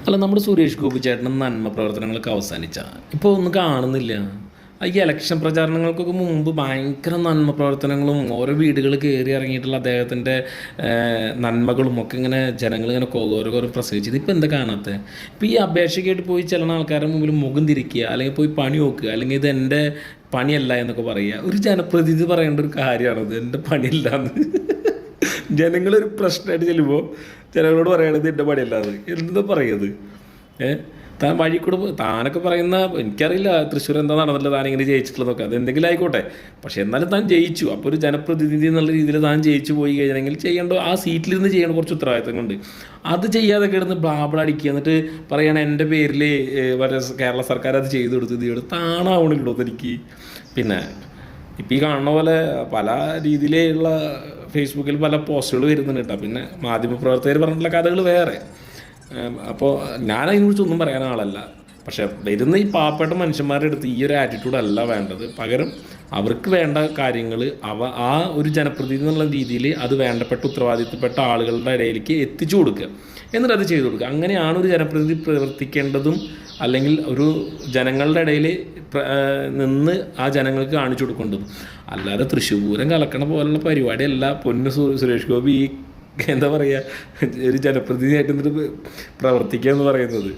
അല്ല, നമ്മുടെ സുരേഷ് ഗോപി ചേട്ടനും നന്മ പ്രവർത്തനങ്ങളൊക്കെ അവസാനിച്ച ഇപ്പോൾ ഒന്നും കാണുന്നില്ല. ഈ ഇലക്ഷൻ പ്രചാരണങ്ങൾക്കൊക്കെ മുമ്പ് ഭയങ്കര നന്മ പ്രവർത്തനങ്ങളും ഓരോ വീടുകൾ കയറി ഇറങ്ങിയിട്ടുള്ള അദ്ദേഹത്തിൻ്റെ നന്മകളും ഒക്കെ ഇങ്ങനെ ജനങ്ങളിങ്ങനെ ഓരോരോ പ്രസംഗിച്ചത്. ഇപ്പം എന്താ കാണാത്തത്? ഇപ്പം ഈ അപേക്ഷയ്ക്കായിട്ട് പോയി ചില ആൾക്കാരുടെ മുമ്പിൽ മുഖം തിരിക്കുക, അല്ലെങ്കിൽ പോയി പണി നോക്കുക, അല്ലെങ്കിൽ ഇത് എൻ്റെ പണിയല്ല എന്നൊക്കെ പറയുക. ഒരു ജനപ്രതിനിധി പറയേണ്ട ഒരു കാര്യമാണത്, എൻ്റെ പണിയല്ല എന്ന്. ജനങ്ങളൊരു പ്രശ്നമായിട്ട് ചെല്ലുമ്പോൾ ജനങ്ങളോട് പറയണത് എൻ്റെ പണിയല്ലാതെ എന്താ പറയുന്നത്? താൻ വഴി കൂടെ താനൊക്കെ പറയുന്ന, എനിക്കറിയില്ല തൃശ്ശൂർ എന്താ നടന്നില്ല, താൻ ഇങ്ങനെ ജയിച്ചിട്ടുള്ളതൊക്കെ, അത് എന്തെങ്കിലും ആയിക്കോട്ടെ. പക്ഷേ എന്നാലും താൻ ജയിച്ചു. അപ്പോൾ ഒരു ജനപ്രതിനിധി എന്നുള്ള രീതിയിൽ താൻ ജയിച്ചു പോയി കഴിഞ്ഞെങ്കിൽ ചെയ്യേണ്ട ആ സീറ്റിലിരുന്ന് ചെയ്യേണ്ട കുറച്ച് ഉത്തരവാദിത്തങ്ങളുണ്ട്. അത് ചെയ്യാതെ കിടന്ന് ബ്ലാബിളടിക്കുക, എന്നിട്ട് പറയണ എൻ്റെ പേരിൽ കേരള സർക്കാർ അത് ചെയ്തു കൊടുത്തു, ഇത് ചെയ്തു താണാവണില്ലോ എനിക്ക്. പിന്നെ ഇപ്പം ഈ കാണുന്ന പോലെ പല രീതിയിലുള്ള ഫേസ്ബുക്കിൽ പല പോസ്റ്റുകൾ വരുന്നുണ്ട് കേട്ടോ. പിന്നെ മാധ്യമപ്രവർത്തകർ പറഞ്ഞിട്ടുള്ള കഥകൾ വേറെ. അപ്പോൾ ഞാൻ അതിനെക്കുറിച്ച് ഒന്നും പറയാൻ ആളല്ല. പക്ഷേ വരുന്ന ഈ പാവപ്പെട്ട മനുഷ്യന്മാരുടെ അടുത്ത് ഈ ഒരു ആറ്റിറ്റ്യൂഡ് അല്ല വേണ്ടത്. പകരം അവർക്ക് വേണ്ട കാര്യങ്ങൾ ആ ഒരു ജനപ്രതിനിധി എന്നുള്ള രീതിയിൽ അത് വേണ്ടപ്പെട്ട ഉത്തരവാദിത്തപ്പെട്ട ആളുകളുടെ ഇടയിലേക്ക് എത്തിച്ചു കൊടുക്കുക, എന്നിട്ട് അത് ചെയ്തു കൊടുക്കുക. അങ്ങനെയാണ് ഒരു ജനപ്രതിനിധി പ്രവർത്തിക്കേണ്ടതും. അല്ലെങ്കിൽ ഒരു ജനങ്ങളുടെ ഇടയിൽ നിന്ന് ആ ജനങ്ങൾക്ക് കാണിച്ചു കൊടുക്കേണ്ടതും. അല്ലാതെ തൃശ്ശൂർ പൂരം കലക്കണ പോലുള്ള പരിപാടിയല്ല പൊന്നു സുരേഷ് ഗോപി ഈ എന്താ പറയുക ഒരു ജനപ്രതിനിധിയായിട്ട് എന്നിട്ട് പ്രവർത്തിക്കുക എന്ന് പറയുന്നത്.